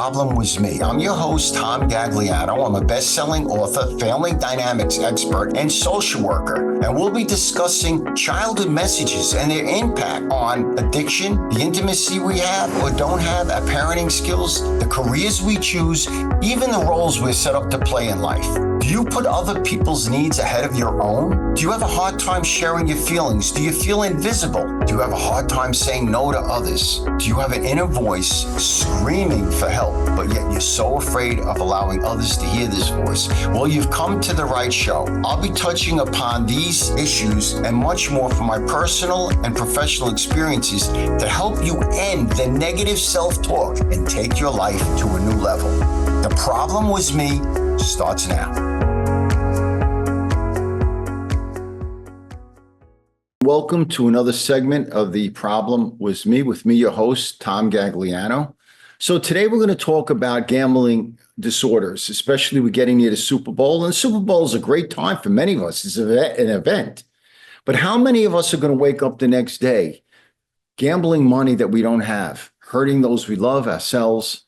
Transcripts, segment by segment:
problem was me. I'm your host, Tom Gagliano. I'm a best-selling author, family dynamics expert, and social worker. And we'll be discussing childhood messages and their impact on addiction, the intimacy we have or don't have, our parenting skills, the careers we choose, even the roles we're set up to play in life. Do you put other people's needs ahead of your own? Do you have a hard time sharing your feelings? Do you feel invisible? Do you have a hard time saying no to others? Do you have an inner voice screaming for help, but yet you're so afraid of allowing others to hear this voice? Well, you've come to the right show. I'll be touching upon these issues and much more from my personal and professional experiences to help you end the negative self-talk and take your life to a new level. The Problem Was Me starts now. Welcome to another segment of The Problem Was Me with me, your host, Tom Gagliano. So today we're going to talk about gambling disorders, especially we're getting near the Super Bowl. And the Super Bowl is a great time for many of us. It's an event. But how many of us are going to wake up the next day gambling money that we don't have, hurting those we love, ourselves?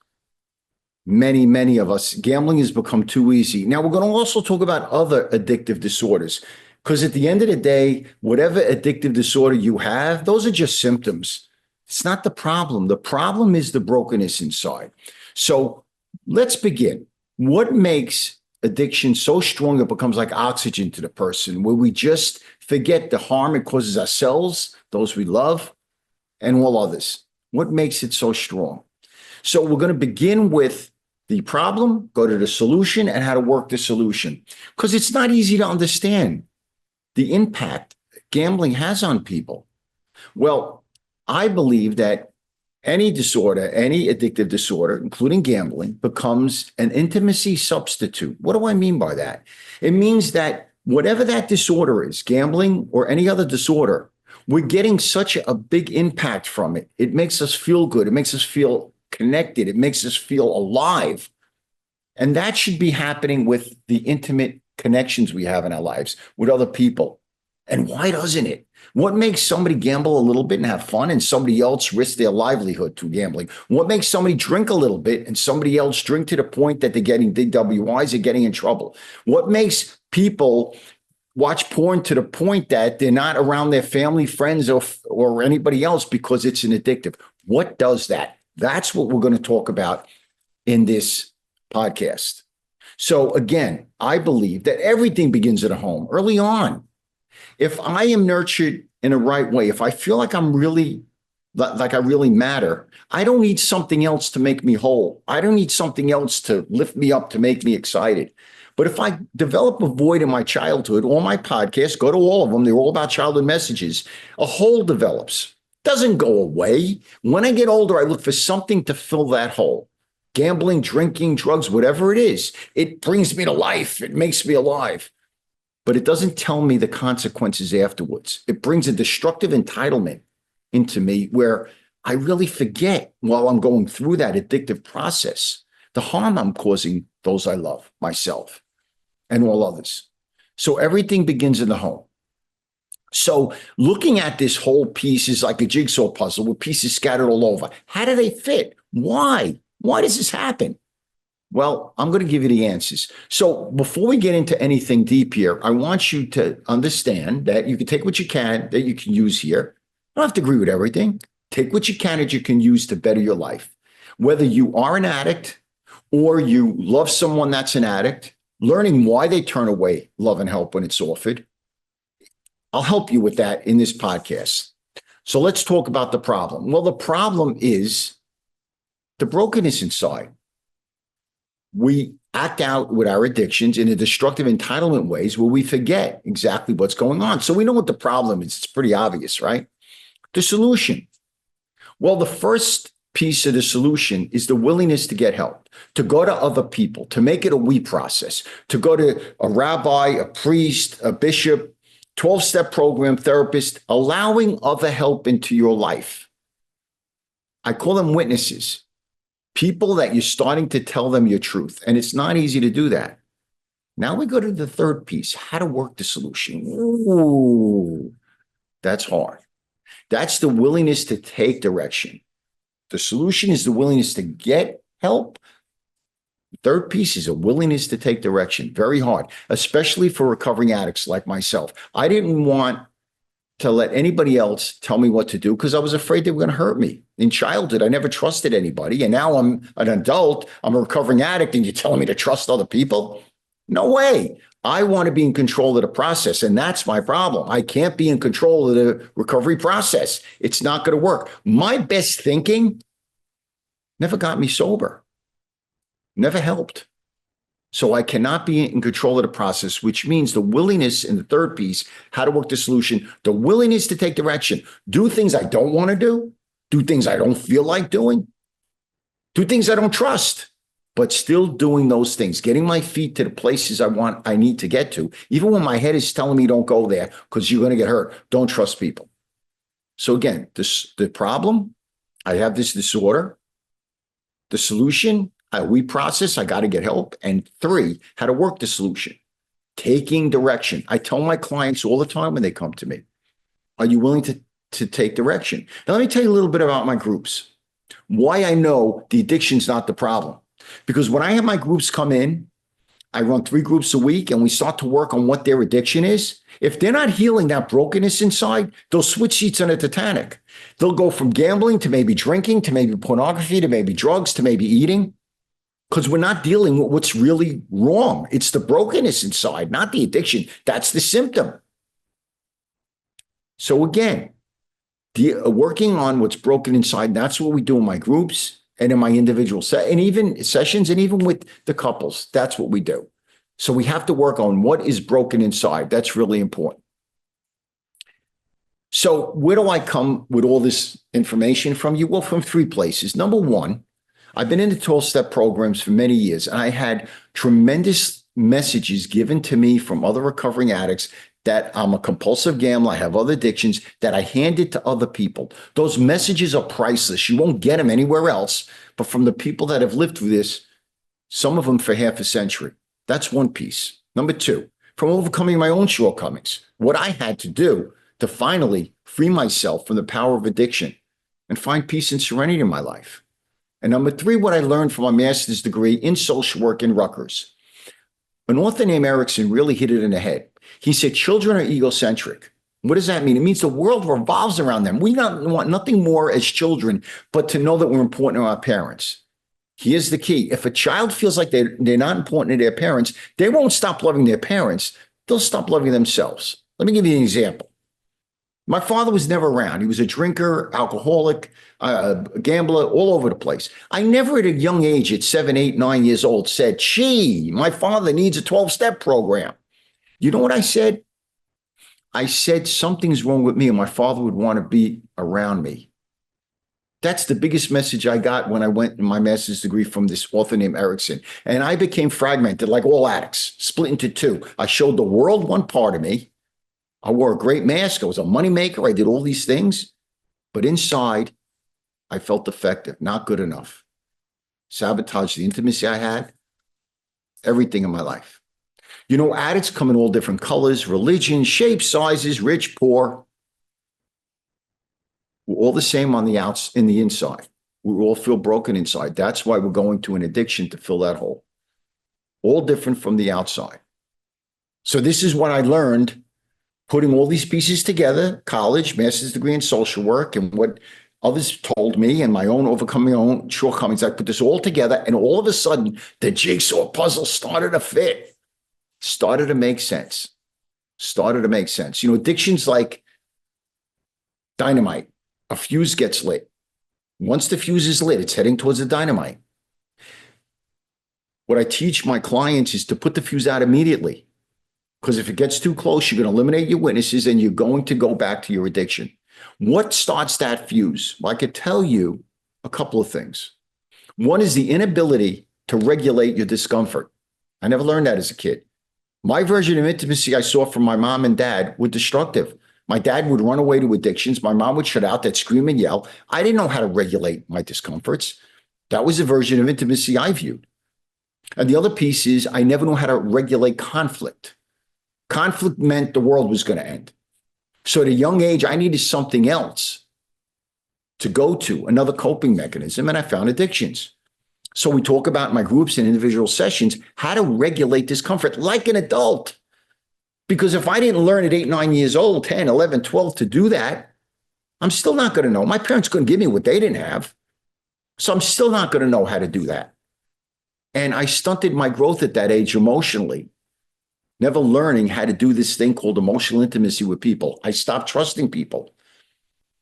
Many of us. Gambling has become too easy. Now, we're going to also talk about other addictive disorders. Because at the end of the day, whatever addictive disorder you have, those are just symptoms. It's not the problem. The problem is the brokenness inside. So let's begin. What makes addiction so strong it becomes like oxygen to the person, where we just forget the harm it causes ourselves, those we love, and all others? What makes it so strong? So we're going to begin with the problem, go to the solution, and how to work the solution. Because it's not easy to understand the impact gambling has on people. Well, I believe that any disorder, any addictive disorder, including gambling, becomes an intimacy substitute. What do I mean by that? It means that whatever that disorder is, gambling or any other disorder, we're getting such a big impact from it. It makes us feel good. It makes us feel connected. It makes us feel alive. And that should be happening with the intimate connections we have in our lives with other people. And why doesn't it? What makes somebody gamble a little bit and have fun and somebody else risk their livelihood through gambling? What makes somebody drink a little bit and somebody else drink to the point that they're getting DWIs or getting in trouble? What makes people watch porn to the point that they're not around their family, friends, or anybody else because it's an addictive? What does that? That's what we're going to talk about in this podcast. So again, I believe that everything begins at home early on. If I am nurtured in a right way, if I feel like I'm really, like I really matter, I don't need something else to make me whole. I don't need something else to lift me up, to make me excited. But if I develop a void in my childhood, all my podcasts, go to all of them, they're all about childhood messages, a hole develops. Doesn't go away. When I get older, I look for something to fill that hole. Gambling, drinking, drugs, whatever it is, it brings me to life. It makes me alive. But it doesn't tell me the consequences afterwards. It brings a destructive entitlement into me where I really forget while I'm going through that addictive process, the harm I'm causing those I love, myself, and all others. So everything begins in the home. So looking at this whole piece is like a jigsaw puzzle with pieces scattered all over. How do they fit? Why? Why does this happen? Well, I'm going to give you the answers. So before we get into anything deep here, I want you to understand that you can take what you can, that you can use here. You don't have to agree with everything. Take what you can that you can use to better your life. Whether you are an addict or you love someone that's an addict, learning why they turn away love and help when it's offered. I'll help you with that in this podcast. So let's talk about the problem. Well, the problem is the brokenness inside. We act out with our addictions in a destructive entitlement ways where we forget exactly what's going on. So we know what the problem is. It's pretty obvious, right? The solution. Well, the first piece of the solution is the willingness to get help, to go to other people, to make it a we process, to go to a rabbi, a priest, a bishop, 12-step program, therapist, allowing other help into your life. I call them witnesses. People that you're starting to tell them your truth. And it's not easy to do that. Now we go to the third piece, how to work the solution. Ooh, that's hard. That's the willingness to take direction. The solution is the willingness to get help. Third piece is a willingness to take direction. Very hard, especially for recovering addicts like myself. I didn't want to let anybody else tell me what to do because I was afraid they were going to hurt me. In childhood, I never trusted anybody. And now I'm an adult, I'm a recovering addict, and you're telling me to trust other people? No way. I want to be in control of the process, and that's my problem. I can't be in control of the recovery process. It's not going to work. My best thinking never got me sober, never helped. So I cannot be in control of the process, which means the willingness in the third piece, how to work the solution, the willingness to take direction, do things I don't want to do things I don't feel like doing, do things I don't trust, but still doing those things, getting my feet to the places I need to get to, even when my head is telling me don't go there because you're going to get hurt. Don't trust people. So again, the problem, I have this disorder. The solution, we process, I got to get help. And 3, how to work the solution, taking direction. I tell my clients all the time when they come to me, are you willing to take direction? Now, let me tell you a little bit about my groups, why I know the addiction's not the problem. Because when I have my groups come in, I run 3 groups a week and we start to work on what their addiction is. If they're not healing that brokenness inside, they'll switch seats on a Titanic. They'll go from gambling to maybe drinking, to maybe pornography, to maybe drugs, to maybe eating. Because we're not dealing with what's really wrong. It's the brokenness inside, not the addiction. That's the symptom. So again, working on what's broken inside, that's what we do in my groups and in my individual and even sessions, and even with the couples. That's what we do. So we have to work on what is broken inside. That's really important. So where do I come with all this information from you? Well, from 3 places. Number 1, I've been in the 12-step programs for many years, and I had tremendous messages given to me from other recovering addicts that I'm a compulsive gambler, I have other addictions, that I handed to other people. Those messages are priceless. You won't get them anywhere else, but from the people that have lived through this, some of them for half a century. That's one piece. Number 2, from overcoming my own shortcomings, what I had to do to finally free myself from the power of addiction and find peace and serenity in my life. And number 3, what I learned from my master's degree in social work in Rutgers. An author named Erickson really hit it in the head. He said, children are egocentric. What does that mean? It means the world revolves around them. We don't want nothing more as children, but to know that we're important to our parents. Here's the key. If a child feels like they're not important to their parents, they won't stop loving their parents. They'll stop loving themselves. Let me give you an example. My father was never around. He was a drinker, alcoholic, a gambler, all over the place. I never at a young age, at 7, 8, 9 years old, said, gee, my father needs a 12-step program. You know what I said? I said something's wrong with me and my father would want to be around me. That's the biggest message I got when I went in my master's degree from this author named Erickson. And I became fragmented like all addicts, split into 2. I showed the world one part of me. I wore a great mask. I was a moneymaker. I did all these things. But inside, I felt defective, not good enough. Sabotaged the intimacy I had, everything in my life. You know, addicts come in all different colors, religions, shapes, sizes, rich, poor. We're all the same on the in the inside. We all feel broken inside. That's why we're going to an addiction to fill that hole. All different from the outside. So this is what I learned putting all these pieces together, college, master's degree in social work, and what others told me and my own overcoming my own shortcomings. I put this all together, and all of a sudden, the jigsaw puzzle started to fit, started to make sense, started to make sense. You know, addiction's like dynamite. A fuse gets lit. Once the fuse is lit, it's heading towards the dynamite. What I teach my clients is to put the fuse out immediately. Because if it gets too close, you're going to eliminate your witnesses and you're going to go back to your addiction. What starts that fuse? Well, I could tell you a couple of things. One is the inability to regulate your discomfort. I never learned that as a kid. My version of intimacy I saw from my mom and dad were destructive. My dad would run away to addictions. My mom would shut out, that scream and yell. I didn't know how to regulate my discomforts. That was a version of intimacy I viewed. And the other piece is I never knew how to regulate conflict. Conflict meant the world was going to end. So at a young age, I needed something else to go to, another coping mechanism, and I found addictions. So we talk about in my groups and individual sessions how to regulate discomfort like an adult. Because if I didn't learn at 8, 9 years old, 10, 11, 12 to do that, I'm still not going to know. My parents couldn't give me what they didn't have. So I'm still not going to know how to do that. And I stunted my growth at that age emotionally, never learning how to do this thing called emotional intimacy with people. I stopped trusting people.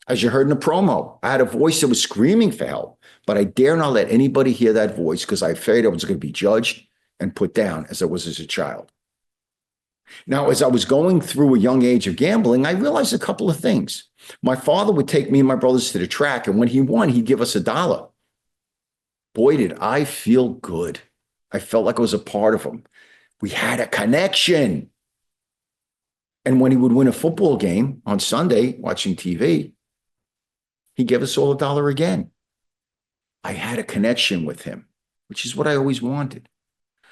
As you heard in the promo, I had a voice that was screaming for help, but I dare not let anybody hear that voice because I feared I was going to be judged and put down as I was as a child. Now, as I was going through a young age of gambling, I realized a couple of things. My father would take me and my brothers to the track, and when he won, he'd give us $1. Boy, did I feel good. I felt like I was a part of him. We had a connection. And when he would win a football game on Sunday, watching TV, he gave us all $1 again. I had a connection with him, which is what I always wanted.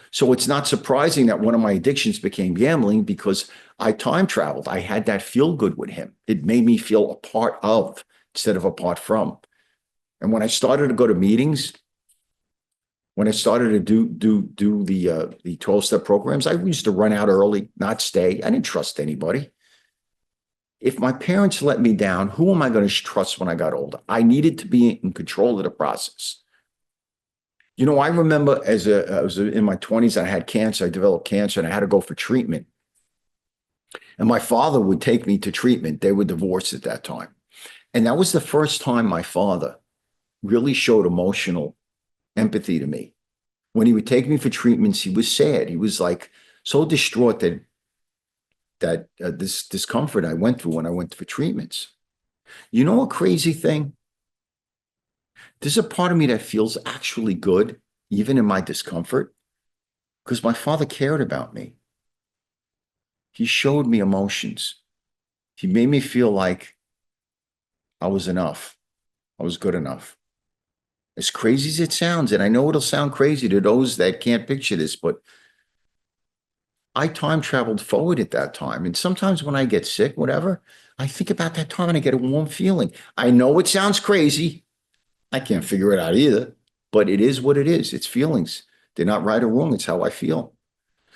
So it's not surprising that one of my addictions became gambling because I time traveled. I had that feel good with him. It made me feel a part of instead of apart from. And when I started to go to meetings, when I started to do the 12-step programs, I used to run out early, not stay. I didn't trust anybody. If my parents let me down, who am I going to trust when I got older? I needed to be in control of the process. You know, I remember I was in my 20s, I had cancer. I developed cancer and I had to go for treatment. And my father would take me to treatment. They were divorced at that time. And that was the first time my father really showed emotional empathy to me. When he would take me for treatments, he was sad. He was like so distraught that this discomfort I went through when I went for treatments. You know, a crazy thing? There's a part of me that feels actually good, even in my discomfort, because my father cared about me. He showed me emotions. He made me feel like I was enough. I was good enough. As crazy as it sounds, and I know it'll sound crazy to those that can't picture this, but I time traveled forward at that time. And sometimes when I get sick, whatever, I think about that time and I get a warm feeling. I know it sounds crazy. I can't figure it out either, but it is what it is. It's feelings. They're not right or wrong. It's how I feel.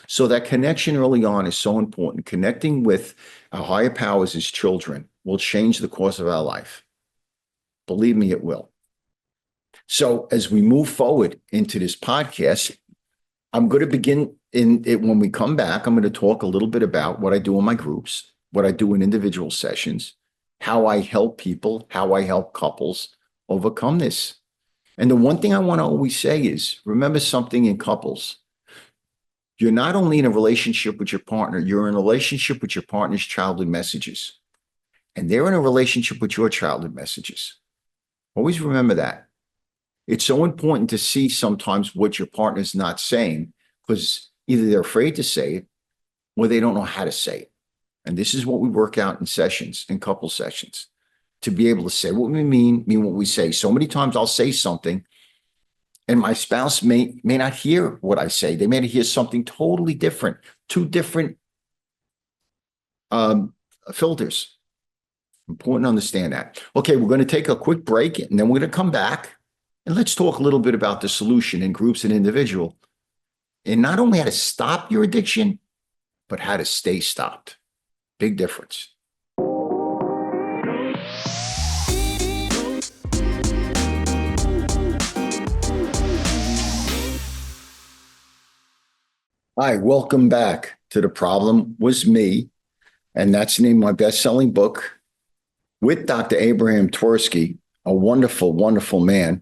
So that connection early on is so important. Connecting with our higher powers as children will change the course of our life. Believe me, it will. So as we move forward into this podcast, I'm going to begin in it. When we come back, I'm going to talk a little bit about what I do in my groups, what I do in individual sessions, how I help people, how I help couples overcome this. And the one thing I want to always say is, remember something in couples. You're not only in a relationship with your partner, you're in a relationship with your partner's childhood messages. And they're in a relationship with your childhood messages. Always remember that. It's so important to see sometimes what your partner's not saying, because either they're afraid to say it or they don't know how to say it. And this is what we work out in sessions, in couple sessions, to be able to say what we mean what we say. So many times I'll say something and my spouse may not hear what I say. They may hear something totally different, two different filters. Important to understand that. Okay, we're going to take a quick break and then we're going to come back and let's talk a little bit about the solution in groups and individual. And not only how to stop your addiction, but how to stay stopped. Big difference. Hi, welcome back to The Problem Was Me. And that's named my best-selling book with Dr. Abraham Twersky, a wonderful, wonderful man.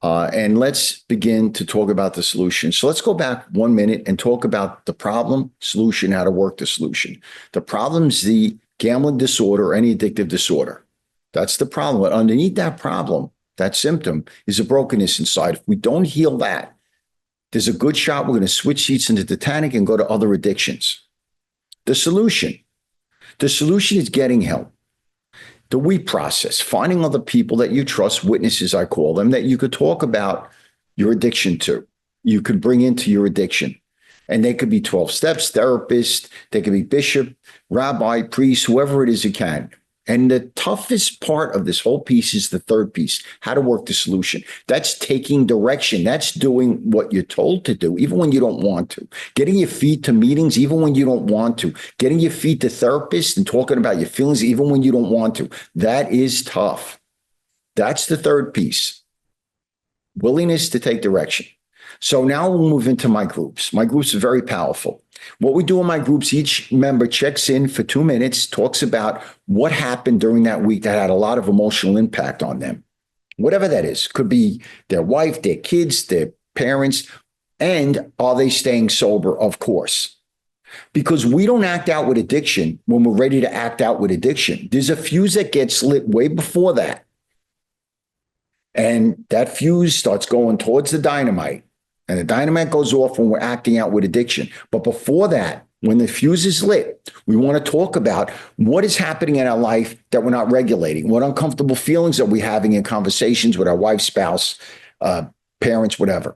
And let's begin to talk about the solution. So let's go back 1 minute and talk about the problem, solution, how to work the solution. The problem is the gambling disorder or any addictive disorder. That's the problem. But underneath that problem, that symptom, is a brokenness inside. If we don't heal that, there's a good shot we're going to switch seats into Titanic and go to other addictions. The solution is getting help. The we process, finding other people that you trust, witnesses, I call them, that you could talk about your addiction to, you could bring into your addiction. And they could be 12 steps, therapist, they could be bishop, rabbi, priest, whoever it is you can. And the toughest part of this whole piece is the third piece, how to work the solution. That's taking direction. That's doing what you're told to do, even when you don't want to. Getting your feet to meetings, even when you don't want to. Getting your feet to therapists and talking about your feelings, even when you don't want to. That is tough. That's the third piece. Willingness to take direction. So now we'll move into my groups. My groups are very powerful. What we do in my groups, each member checks in for 2 minutes, talks about what happened during that week that had a lot of emotional impact on them. Whatever that is, could be their wife, their kids, their parents, and are they staying sober? Of course. Because we don't act out with addiction when we're ready to act out with addiction. There's a fuse that gets lit way before that. And that fuse starts going towards the dynamite. And the dynamite goes off when we're acting out with addiction. But before that, when the fuse is lit, we want to talk about what is happening in our life that we're not regulating. What uncomfortable feelings are we having in conversations with our wife, spouse, parents, whatever.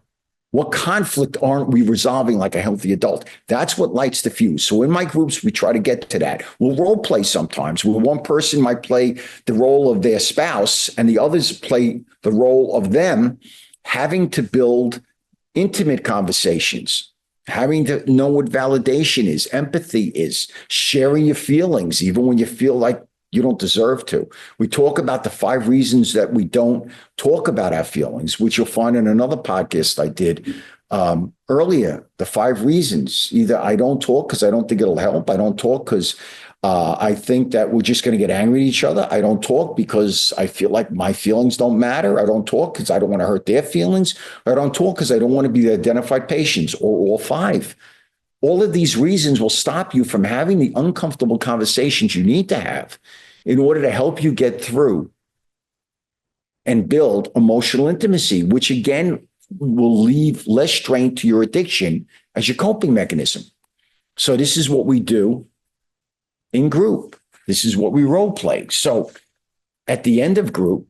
What conflict aren't we resolving like a healthy adult? That's what lights the fuse. So in my groups, we try to get to that. We'll role play sometimes, where one person might play the role of their spouse and the others play the role of them having to build intimate conversations, having to know what validation is, empathy is, sharing your feelings, even when you feel like you don't deserve to. We talk about the 5 reasons that we don't talk about our feelings, which you'll find in another podcast I did earlier. The 5 reasons: either I don't talk because I don't think it'll help. I don't talk because I think that we're just going to get angry at each other. I don't talk because I feel like my feelings don't matter. I don't talk because I don't want to hurt their feelings. I don't talk because I don't want to be the identified patients, or all 5. All of these reasons will stop you from having the uncomfortable conversations you need to have in order to help you get through and build emotional intimacy, which again will leave less strain to your addiction as your coping mechanism. So this is what we do in group. This is what we role play. So at the end of group,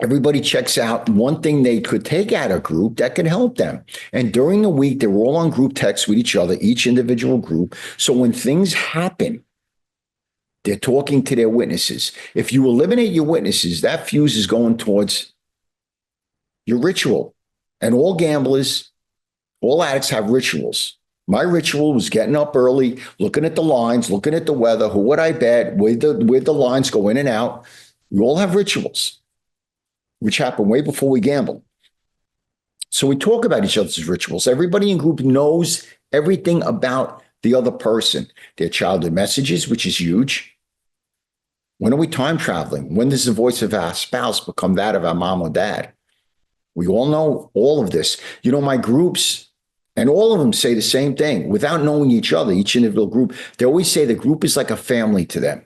everybody checks out one thing they could take out of group that can help them. And during the week, they're all on group text with each other, each individual group. So when things happen, they're talking to their witnesses. If you eliminate your witnesses, that fuse is going towards your ritual. And all gamblers, all addicts have rituals. My ritual was getting up early, looking at the lines, looking at the weather, who would I bet, where the lines go in and out. We all have rituals, which happen way before we gamble. So we talk about each other's rituals. Everybody in group knows everything about the other person, their childhood messages, which is huge. When are we time traveling? When does the voice of our spouse become that of our mom or dad? We all know all of this. You know, my groups, and all of them say the same thing without knowing each other, each individual group. They always say the group is like a family to them,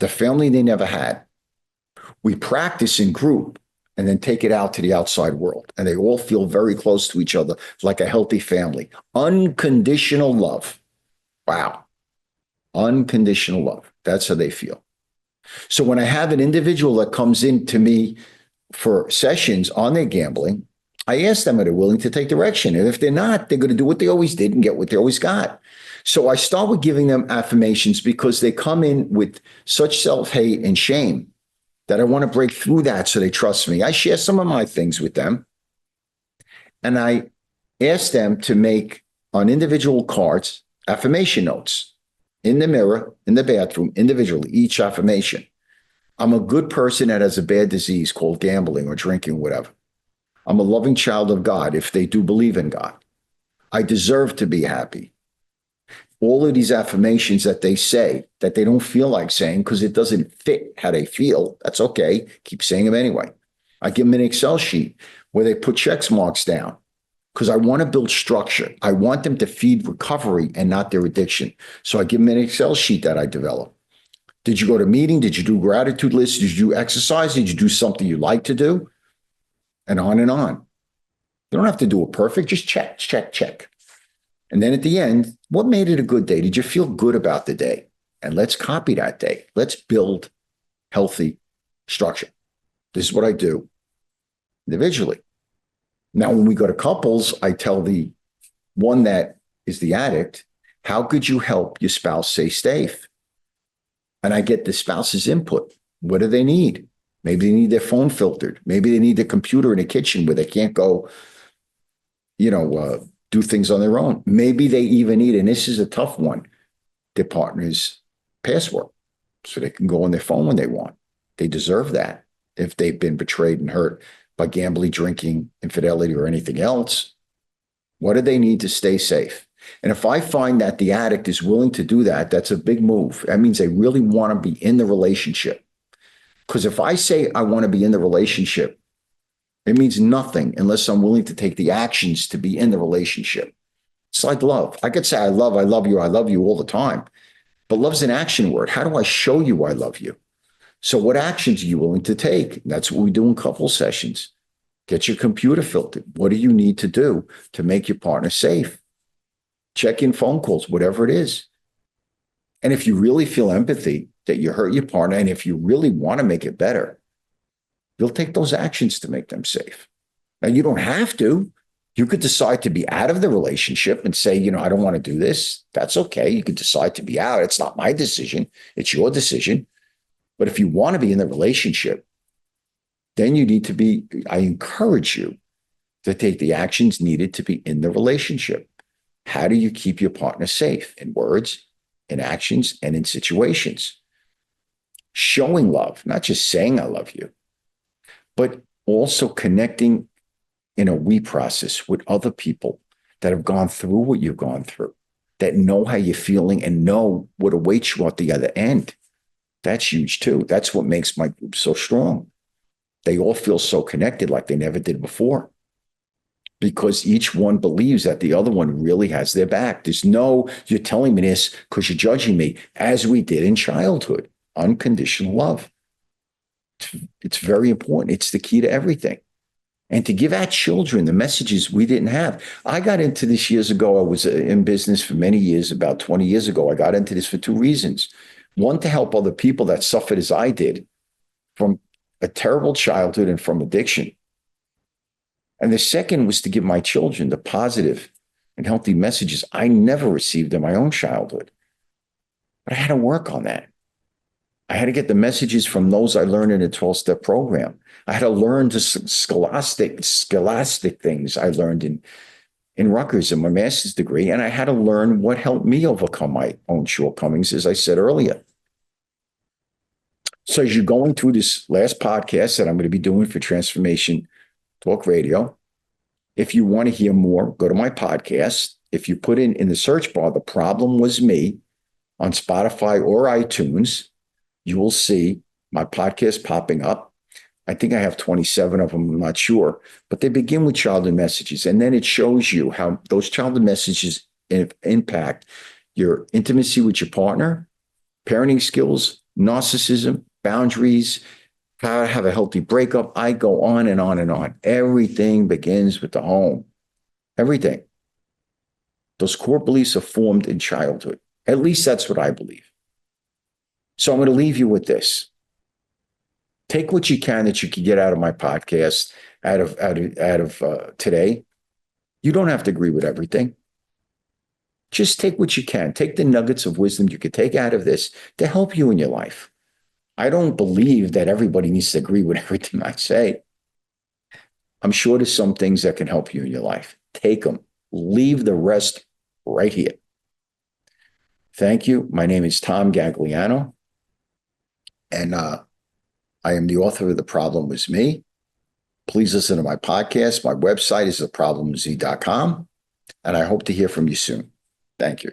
the family they never had. We practice in group and then take it out to the outside world. And they all feel very close to each other, like a healthy family. Unconditional love. Wow. Unconditional love. That's how they feel. So when I have an individual that comes in to me for sessions on their gambling, I ask them, are they willing to take direction? And if they're not, they're going to do what they always did and get what they always got. So I start with giving them affirmations because they come in with such self-hate and shame that I want to break through that so they trust me. I share some of my things with them. And I ask them to make on individual cards affirmation notes in the mirror, in the bathroom, individually, each affirmation. I'm a good person that has a bad disease called gambling or drinking, whatever. I'm a loving child of God if they do believe in God. I deserve to be happy. All of these affirmations that they say that they don't feel like saying because it doesn't fit how they feel, that's okay. Keep saying them anyway. I give them an Excel sheet where they put check marks down because I want to build structure. I want them to feed recovery and not their addiction. So I give them an Excel sheet that I develop. Did you go to a meeting? Did you do gratitude lists? Did you do exercise? Did you do something you like to do? And on and on. You don't have to do it perfect. Just check, check, check. And then at the end, what made it a good day? Did you feel good about the day? And let's copy that day. Let's build healthy structure. This is what I do individually. Now, when we go to couples, I tell the one that is the addict, how could you help your spouse stay safe? and I get the spouse's input. What do they need? Maybe they need their phone filtered. Maybe they need the computer in the kitchen where they can't go, do things on their own. Maybe they even need, and this is a tough one, their partner's password so they can go on their phone when they want. They deserve that if they've been betrayed and hurt by gambling, drinking, infidelity, or anything else. What do they need to stay safe? And if I find that the addict is willing to do that, that's a big move. That means they really want to be in the relationship. Because if I say I want to be in the relationship, it means nothing unless I'm willing to take the actions to be in the relationship. It's like love. I could say I love you all the time. But love's an action word. How do I show you I love you? So what actions are you willing to take? That's what we do in couple sessions. Get your computer filtered. What do you need to do to make your partner safe? Check in phone calls, whatever it is. And if you really feel empathy that you hurt your partner, and if you really want to make it better, you'll take those actions to make them safe. Now, you don't have to. You could decide to be out of the relationship and say, I don't want to do this. That's okay. You could decide to be out. It's not my decision. It's your decision. But if you want to be in the relationship, then you need to be, I encourage you to take the actions needed to be in the relationship. How do you keep your partner safe? In words, in actions, and in situations. Showing love, not just saying I love you, but also connecting in a we process with other people that have gone through what you've gone through, that know how you're feeling and know what awaits you at the other end. That's huge too. That's what makes my group so strong. They all feel so connected like they never did before, because each one believes that the other one really has their back. There's no, you're telling me this because you're judging me, as we did in childhood. Unconditional love. It's very important. It's the key to everything. And to give our children the messages we didn't have. I got into this years ago. I was in business for many years, about 20 years ago. I got into this for two reasons. One, to help other people that suffered as I did from a terrible childhood and from addiction. And the second was to give my children the positive and healthy messages I never received in my own childhood. But I had to work on that. I had to get the messages from those I learned in a 12-step program. I had to learn the scholastic things I learned in Rutgers in my master's degree. And I had to learn what helped me overcome my own shortcomings, as I said earlier. So as you're going through this last podcast that I'm going to be doing for Transformation Talk Radio, if you want to hear more, go to my podcast. If you put in the search bar, The Problem Was Me on Spotify or iTunes, you will see my podcast popping up. I think I have 27 of them, I'm not sure, but they begin with childhood messages. And then it shows you how those childhood messages impact your intimacy with your partner, parenting skills, narcissism, boundaries, how to have a healthy breakup. I go on and on and on. Everything begins with the home. Everything. Those core beliefs are formed in childhood. At least that's what I believe. So I'm going to leave you with this. Take what you can that you can get out of my podcast, out of today. You don't have to agree with everything. Just take what you can. Take the nuggets of wisdom you could take out of this to help you in your life. I don't believe that everybody needs to agree with everything I say. I'm sure there's some things that can help you in your life. Take them. Leave the rest right here. Thank you. My name is Tom Gagliano, and I am the author of The Problem Was Me. Please listen to my podcast. My website is theproblemwasme.com, and I hope to hear from you soon. Thank you.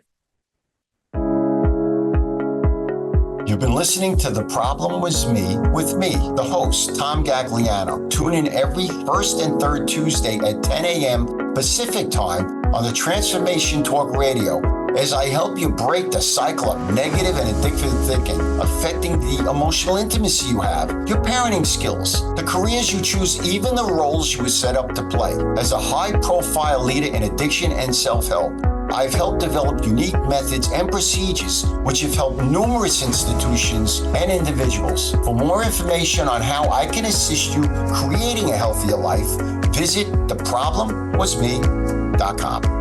You've been listening to The Problem Was Me with me, the host, Tom Gagliano. Tune in every first and third Tuesday at 10 a.m. Pacific time on the Transformation Talk Radio as I help you break the cycle of negative and addictive thinking affecting the emotional intimacy you have, your parenting skills, the careers you choose, even the roles you were set up to play. As a high-profile leader in addiction and self-help, I've helped develop unique methods and procedures which have helped numerous institutions and individuals. For more information on how I can assist you creating a healthier life, visit theproblemwasme.com.